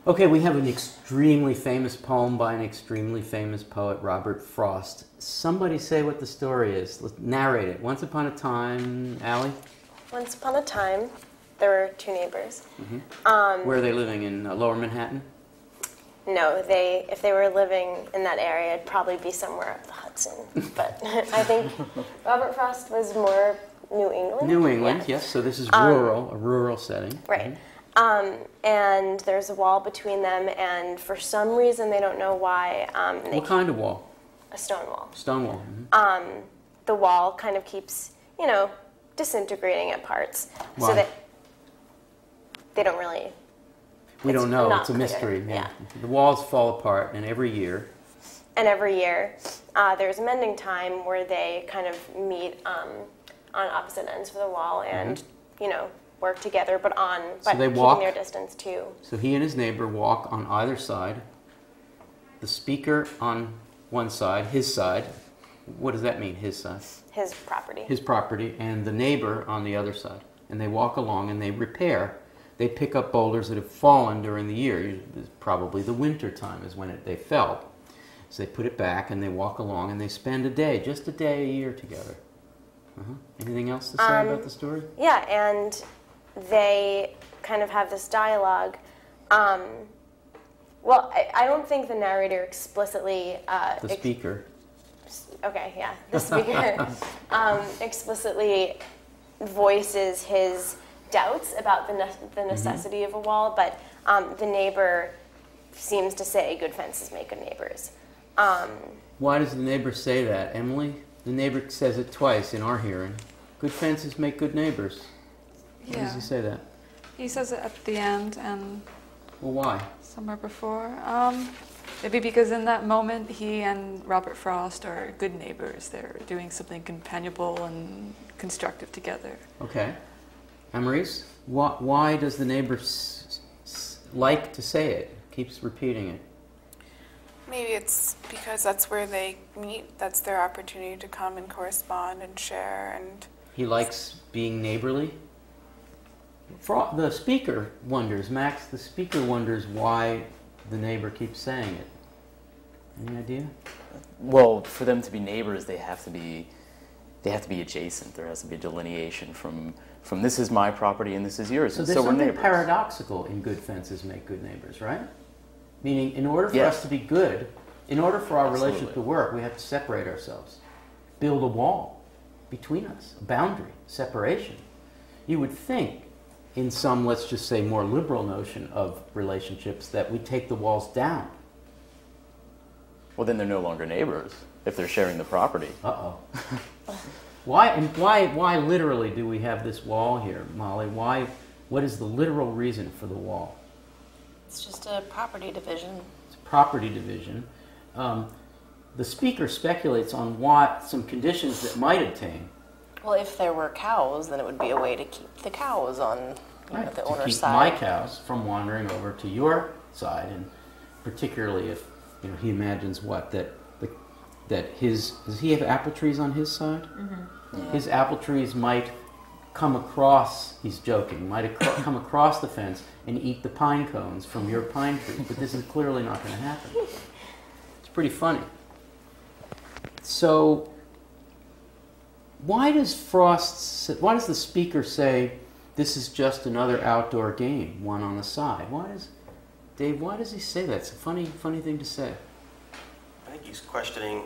Okay, we have an extremely famous poem by an extremely famous poet, Robert Frost. Somebody say what the story is. Let's narrate it. Once upon a time, Allie? Once upon a time, there were two neighbors. Where are they living? In Lower Manhattan? No, if they were living in that area, it'd probably be somewhere up the Hudson. But I think Robert Frost was more New England. New England, yes. So this is rural, a rural setting. Right. And there's a wall between them, and for some reason, they don't know why. What kind of wall? A stone wall. Stone wall. The wall kind of keeps, disintegrating at parts. Why? So that they don't really... We don't know. It's a clear. mystery. Yeah. The walls fall apart, and every year... There's mending time where they kind of meet on opposite ends of the wall and, work together, but keeping their distance too. So he and his neighbor walk on either side. The speaker on one side, his side. What does that mean, his side? His property. His property, and the neighbor on the other side. And they walk along and they repair. They pick up boulders that have fallen during the year. Probably the winter time is when they fell. So they put it back and they walk along and they spend a day, just a day a year together. Anything else to say about the story? Yeah, and they kind of have this dialogue. I don't think the narrator explicitly... the speaker. The speaker explicitly voices his doubts about the necessity of a wall, but the neighbor seems to say good fences make good neighbors. Why does the neighbor say that, Emily? The neighbor says it twice in our hearing. Good fences make good neighbors. Why does he say that? He says it at the end and... Well, why? Somewhere before. Maybe because in that moment he and Robert Frost are good neighbors. They're doing something companionable and constructive together. Okay. Amaris, why does the neighbor like to say it? Keeps repeating it. Maybe it's because that's where they meet. That's their opportunity to come and correspond and share. And he likes being neighborly. The speaker wonders, Max. The speaker wonders why the neighbor keeps saying it. Any idea? Well, for them to be neighbors, they have to be adjacent. There has to be a delineation from this is my property and this is yours. So there's something paradoxical in good fences make good neighbors, right? Meaning, in order for us to be good, in order for our relationship to work, we have to separate ourselves. Build a wall between us, a boundary, separation. You would think, in some, let's just say, more liberal notion of relationships, that we take the walls down. Well, then they're no longer neighbors if they're sharing the property. Uh-oh. Why literally do we have this wall here, Molly? What is the literal reason for the wall? It's just a property division. It's a property division. The speaker speculates on some conditions that might obtain. Well, if there were cows, then it would be a way to keep the cows on the owner's side. To keep my cows from wandering over to your side, and particularly if he imagines that does he have apple trees on his side? Mm-hmm. Yeah. His apple trees might come across, he's joking, come across the fence and eat the pine cones from your pine tree, but this is clearly not going to happen. It's pretty funny. So, why does the speaker say this is just another outdoor game, one on the side? Why does he say that? It's a funny thing to say. I think he's questioning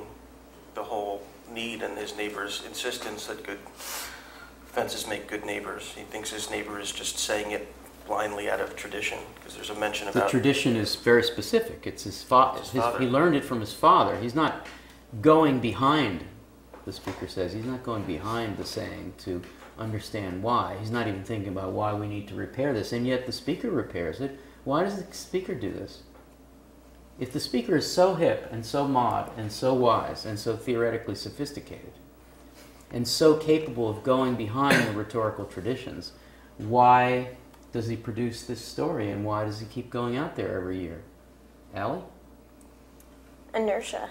the whole need and his neighbor's insistence that good fences make good neighbors. He thinks his neighbor is just saying it blindly out of tradition, because there's a mention about... The tradition is very specific. It's his father. He learned it from his father. He's not going behind, the speaker says, he's not going behind the saying to understand why. He's not even thinking about why we need to repair this, and yet the speaker repairs it. Why does the speaker do this? If the speaker is so hip and so mod and so wise and so theoretically sophisticated and so capable of going behind the rhetorical traditions, why does he produce this story, and why does he keep going out there every year? Allie? Inertia.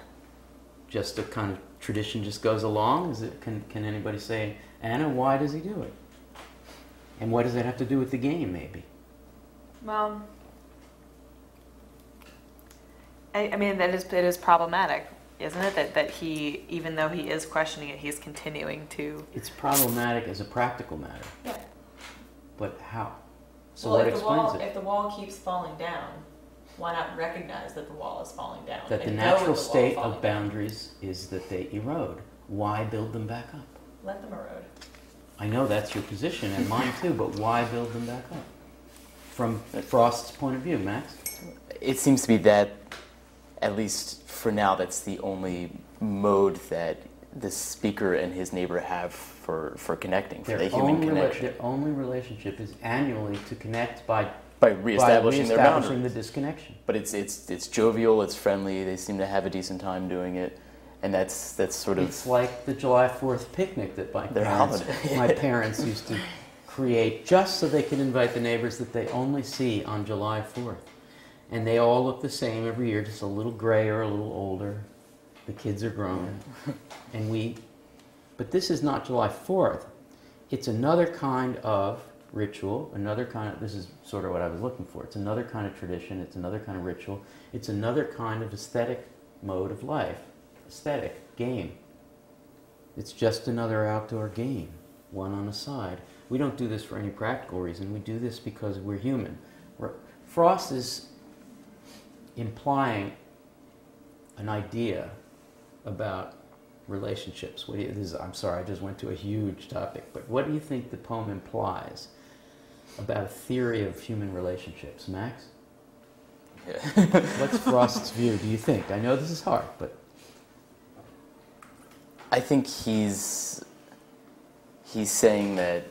Just a kind of tradition just goes along? Can anybody say, Anna, why does he do it? And what does that have to do with the game, maybe? Well, I mean, it is problematic, isn't it? That he, even though he is questioning it, he's continuing to. It's problematic as a practical matter. Yeah. But how? So Well, what if explains it? If the wall keeps falling down, why not recognize that the wall is falling down? That the and natural the wall state falling of down? boundaries is that they erode. Why build them back up? Let them erode. I know that's your position and mine too, but why build them back up? From Frost's point of view, Max? It seems to be that, at least for now, that's the only mode that the speaker and his neighbor have for connecting, for the human connection. Their only relationship is annually to connect by reestablishing their boundaries. the disconnection. But it's jovial, it's friendly, they seem to have a decent time doing it, and that's sort of... It's like the July 4th picnic that their holiday. my parents used to create just so they could invite the neighbors that they only see on July 4th. And they all look the same every year, just a little grayer, a little older. The kids are grown. But this is not July 4th. It's another kind of ritual, this is sort of what I was looking for. It's another kind of tradition, it's another kind of ritual, it's another kind of aesthetic mode of life. Aesthetic, game. It's just another outdoor game, one on a side. We don't do this for any practical reason. We do this because we're human. Frost is implying an idea about relationships. I'm sorry, I just went to a huge topic, but what do you think the poem implies about a theory of human relationships, Max? Yeah. What's Frost's view, do you think? I know this is hard, but... I think he's saying that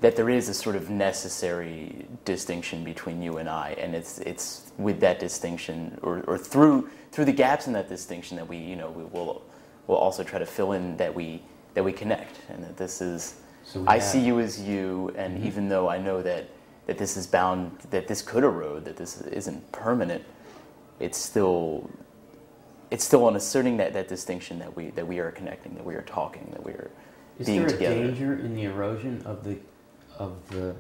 there is a sort of necessary distinction between you and I, and it's with that distinction, or through the gaps in that distinction, that we will also try to fill in that we connect, and that this is I see you as you, and even though I know that this is bound, that this could erode, that this isn't permanent, it's still on asserting that distinction, that we are connecting, that we are talking, that we are being together. Is there a danger in the erosion of the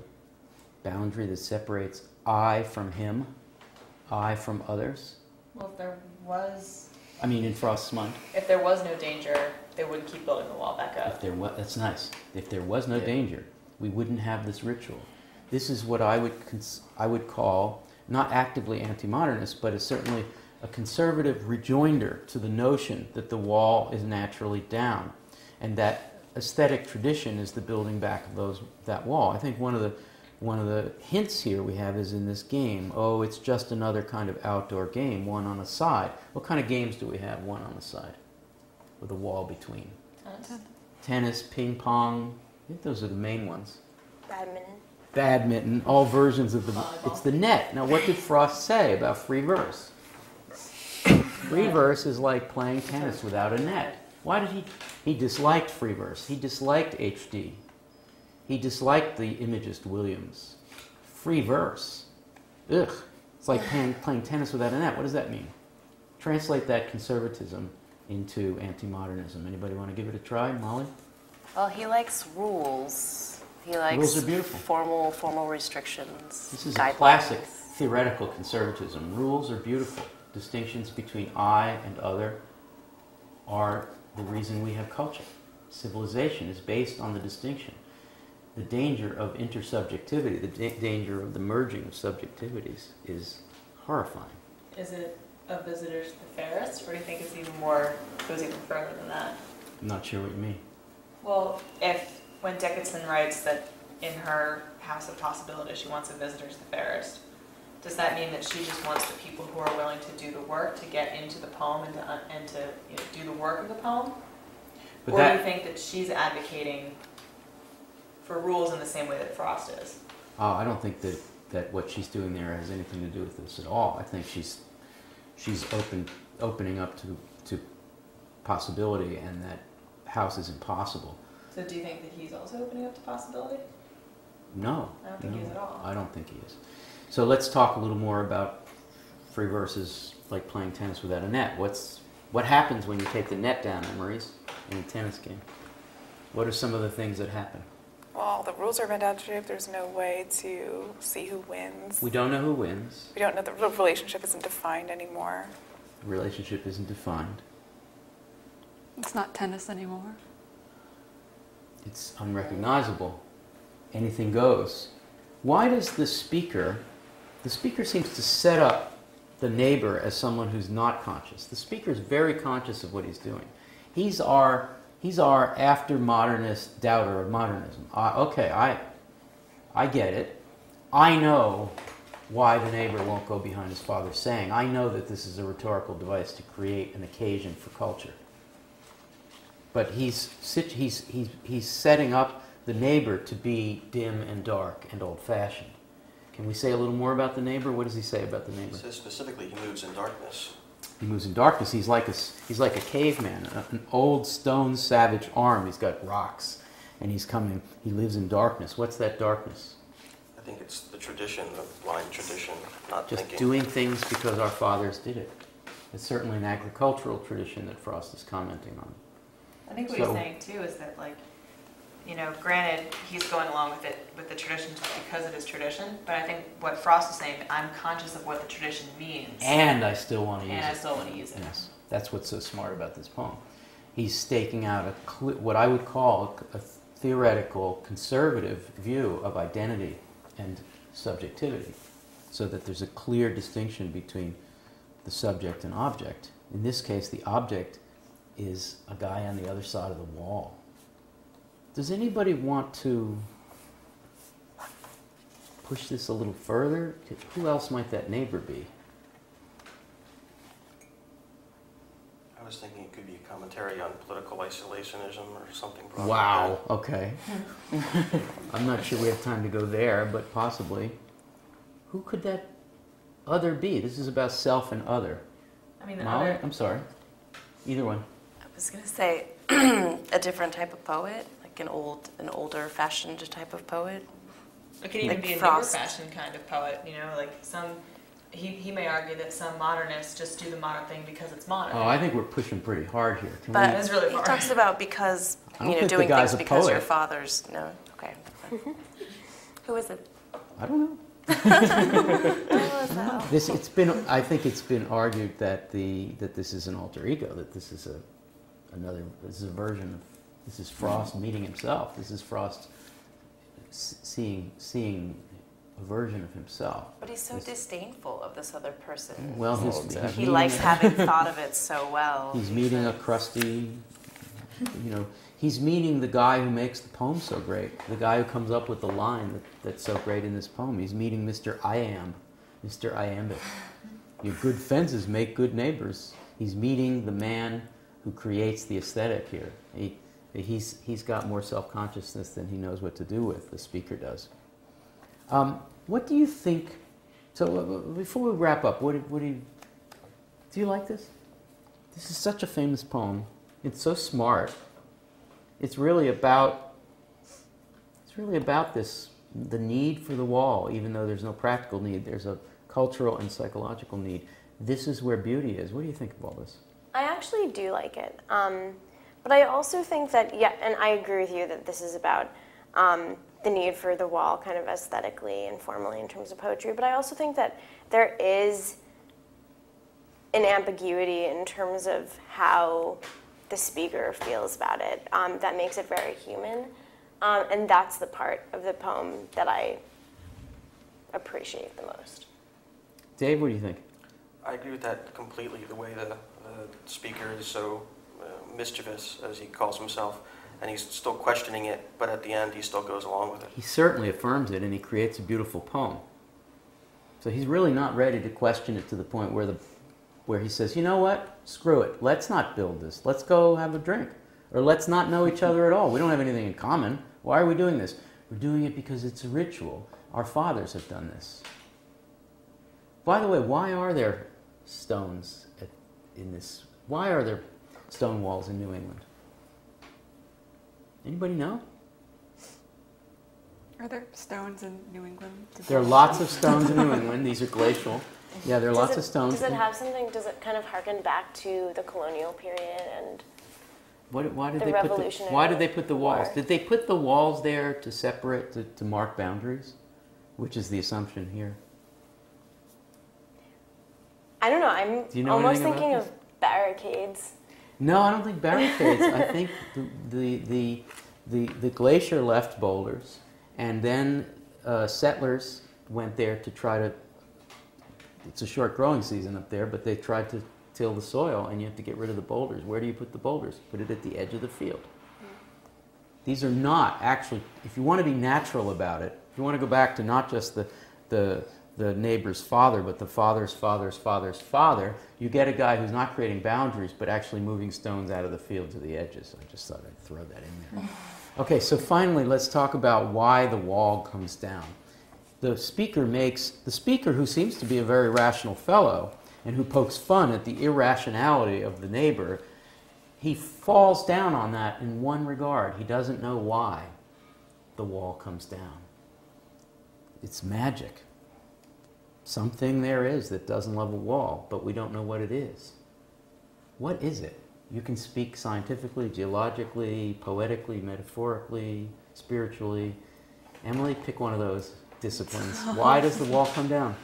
boundary that separates I from him, I from others? Well, if there was... I mean, in Frost's mind. If there was no danger, they wouldn't keep building the wall back up. That's nice. If there was no danger, we wouldn't have this ritual. This is what I would call, not actively anti-modernist, but certainly a conservative rejoinder to the notion that the wall is naturally down, and that aesthetic tradition is the building back of that wall. I think one of the hints here we have is in this game. Oh, it's just another kind of outdoor game, one on a side. What kind of games do we have, one on the side, with a wall between? Tennis, ping pong. I think those are the main ones. Badminton. All versions of the. Volleyball. It's the net. Now, what did Frost say about free verse? Free verse is like playing tennis without a net. Why did he disliked free verse. He disliked HD. He disliked the Imagist Williams. Free verse. Ugh. It's like playing tennis without a net. What does that mean? Translate that conservatism into anti-modernism. Anybody want to give it a try, Molly? Well, he likes rules. He likes rules are beautiful. Formal restrictions. This is a classic theoretical conservatism. Rules are beautiful. Distinctions between I and other are the reason we have culture. Civilization is based on the distinction. The danger of intersubjectivity, the danger of the merging of subjectivities is horrifying. Is it a visitor's the fairest, or do you think it's goes even further than that? I'm not sure what you mean. Well, when Dickinson writes that in her House of Possibility she wants a visitor's the fairest, does that mean that she just wants the people who are willing to do the work to get into the poem and to do the work of the poem? Or do you think that she's advocating for rules in the same way that Frost is? I don't think that what she's doing there has anything to do with this at all. I think she's opening up to possibility, and that house is impossible. So do you think that he's also opening up to possibility? No. I don't think he is at all. I don't think he is. So let's talk a little more about free verses like playing tennis without a net. What happens when you take the net down, Maurice, in a tennis game? What are some of the things that happen? Well, the rules are meant out to if there's no way to see who wins. We don't know who wins. We don't know, the relationship isn't defined anymore. The relationship isn't defined. It's not tennis anymore. It's unrecognizable. Anything goes. Why does the speaker seems to set up the neighbor as someone who's not conscious. The speaker is very conscious of what he's doing. He's our after-modernist doubter of modernism. Okay, I get it. I know why the neighbor won't go behind his father's saying. I know that this is a rhetorical device to create an occasion for culture. But he's setting up the neighbor to be dim and dark and old-fashioned. Can we say a little more about the neighbor? What does he say about the neighbor? He says specifically he moves in darkness. He moves in darkness. He's like a caveman, an old stone savage arm. He's got rocks, and he's coming. He lives in darkness. What's that darkness? I think it's the tradition, the blind tradition, not Just thinking. doing things because our fathers did it. It's certainly an agricultural tradition that Frost is commenting on. I think what So- he's saying too is that, like, granted, he's going along with it, with the tradition just because it is tradition, but I think what Frost is saying, I'm conscious of what the tradition means. And I still want to use it. And I still want to use it. Yes, that's what's so smart about this poem. He's staking out what I would call a theoretical, conservative view of identity and subjectivity, so that there's a clear distinction between the subject and object. In this case, the object is a guy on the other side of the wall. Does anybody want to push this a little further? Who else might that neighbor be? I was thinking it could be a commentary on political isolationism or something. Probably. Wow, okay. I'm not sure we have time to go there, but possibly. Who could that other be? This is about self and other. I mean, the Molly? other, I'm sorry. Either one. I was going to say a different type of poet, like an older fashioned type of poet. it could even like be a Frost. newer fashion kind of poet, like he may argue that some modernists just do the modern thing because it's modern. Oh, I think we're pushing pretty hard here. Can But It is really he hard. talks about because, I don't think the doing guy's things a because your poet. father's, no, okay. Who is it? I don't know. I think it's been argued that this is an alter ego, that this is a version of, this is Frost meeting himself. This is Frost seeing a version of himself. But he's so disdainful of this other person. Well, He likes having thought of it so well. He's meeting a crusty, he's meeting the guy who makes the poem so great, the guy who comes up with the line that's so great in this poem. He's meeting Mr. Mr. Iambic. Your good fences make good neighbors. He's meeting the man who creates the aesthetic here. He's got more self-consciousness than he knows what to do with, the speaker does. What do you think, so before we wrap up, do you like this? This is such a famous poem. It's so smart. It's really about this, the need for the wall, even though there's no practical need. There's a cultural and psychological need. This is where beauty is. What do you think of all this? I actually do like it. But I also think that, and I agree with you that this is about the need for the wall kind of aesthetically and formally in terms of poetry. But I also think that there is an ambiguity in terms of how the speaker feels about it that makes it very human. And that's the part of the poem that I appreciate the most. Dave, what do you think? I agree with that completely, the way the speaker is so mischievous, as he calls himself, and he's still questioning it, but at the end he still goes along with it. He certainly affirms it, and he creates a beautiful poem. So he's really not ready to question it to the point where he says, you know what, screw it, let's not build this, let's go have a drink, or let's not know each other at all, we don't have anything in common, why are we doing this? We're doing it because it's a ritual, our fathers have done this. By the way, why are there stones why are there stone walls in New England? Anybody know? Are there stones in New England? There are lots of stones in New England. These are glacial. Yeah, there are lots of stones. Does it have something, does it kind of harken back to the colonial period and Why did The they Revolutionary why did they put the walls? War. Did they put the walls there to separate, to mark boundaries? Which is the assumption here. I don't know. I'm Do you know almost anything about thinking this? of barricades. No, I don't think barricades. I think the glacier left boulders, and then settlers went there to try to. It's a short growing season up there, but they tried to till the soil, and you have to get rid of the boulders. Where do you put the boulders? Put it at the edge of the field. These are not actually. If you want to be natural about it, if you want to go back to not just the neighbor's father, but the father's father's father's father, you get a guy who's not creating boundaries, but actually moving stones out of the field to the edges. I just thought I'd throw that in there. Okay, so finally, let's talk about why the wall comes down. The speaker, who seems to be a very rational fellow and who pokes fun at the irrationality of the neighbor, he falls down on that in one regard. He doesn't know why the wall comes down. It's magic. Something there is that doesn't love a wall, but we don't know what it is. What is it? You can speak scientifically, geologically, poetically, metaphorically, spiritually. Emily, pick one of those disciplines. Why does the wall come down?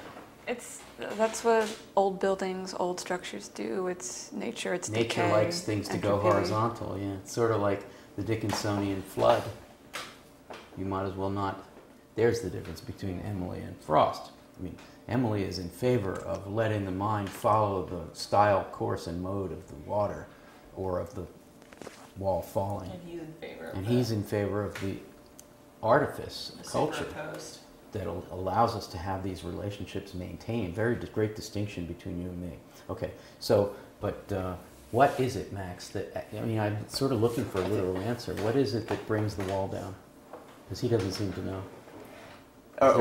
That's what old buildings, old structures do. It's nature, it's Nature decay, likes things to go entropy. horizontal, yeah. It's sort of like the Dickinsonian flood. You might as well not. There's the difference between Emily and Frost. I mean, Emily is in favor of letting the mind follow the style, course, and mode of the water or of the wall falling. And he's in favor of And the he's in favor of the artifice, the culture superimposed. that allows us to have these relationships maintained. Very great distinction between you and me. Okay, so, but what is it, Max, that, I mean, I'm sort of looking for a literal answer. What is it that brings the wall down? Because he doesn't seem to know.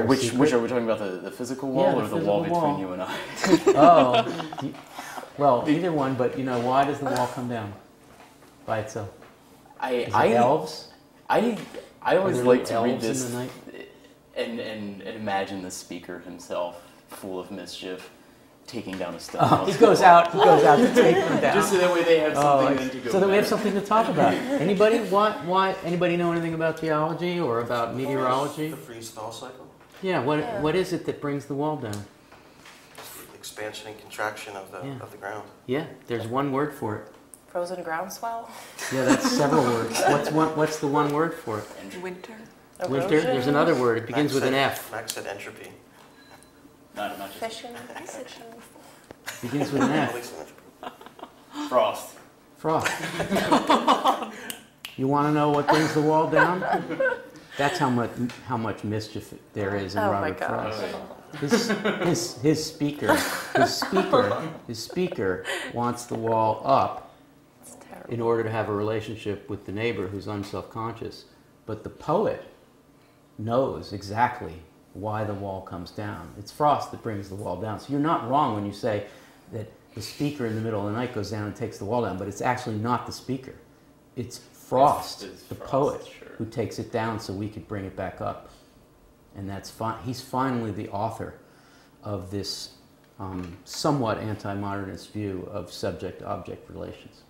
Which are we talking about, the physical wall Yeah, or the the wall physical between wall. you and I? Oh, well, either one, but, you know, why does the wall come down by itself? Is it elves? I always Are there like to elves read in this the night? and imagine the speaker himself, full of mischief, taking down a stone. Oh, he goes out to take them down. Just so that way they have something then to go so that we have back. something to talk about. Anybody? Why? Anybody know anything about geology or about meteorology? The freeze-thaw cycle, Yeah. What is it that brings the wall down? the expansion and contraction of Yeah. the ground. Yeah. There's one word for it. Frozen groundswell? Yeah, that's several words. What's the one word for it? Winter. Winter. There's another word. It begins with an F. Max said entropy. Not just Fission? Begins with an F. Release entropy. frost. Frost. You want to know what brings the wall down? That's how much mischief there is in Oh my Robert gosh. Frost. His speaker wants the wall up It's terrible. in order to have a relationship with the neighbor who's unselfconscious. But the poet knows exactly why the wall comes down. It's Frost that brings the wall down. So you're not wrong when you say that the speaker in the middle of the night goes down and takes the wall down, but it's actually not the speaker. It's Frost, It's the Frost, poet, sure. who takes it down so we could bring it back up. And that's he's finally the author of this somewhat anti-modernist view of subject-object relations.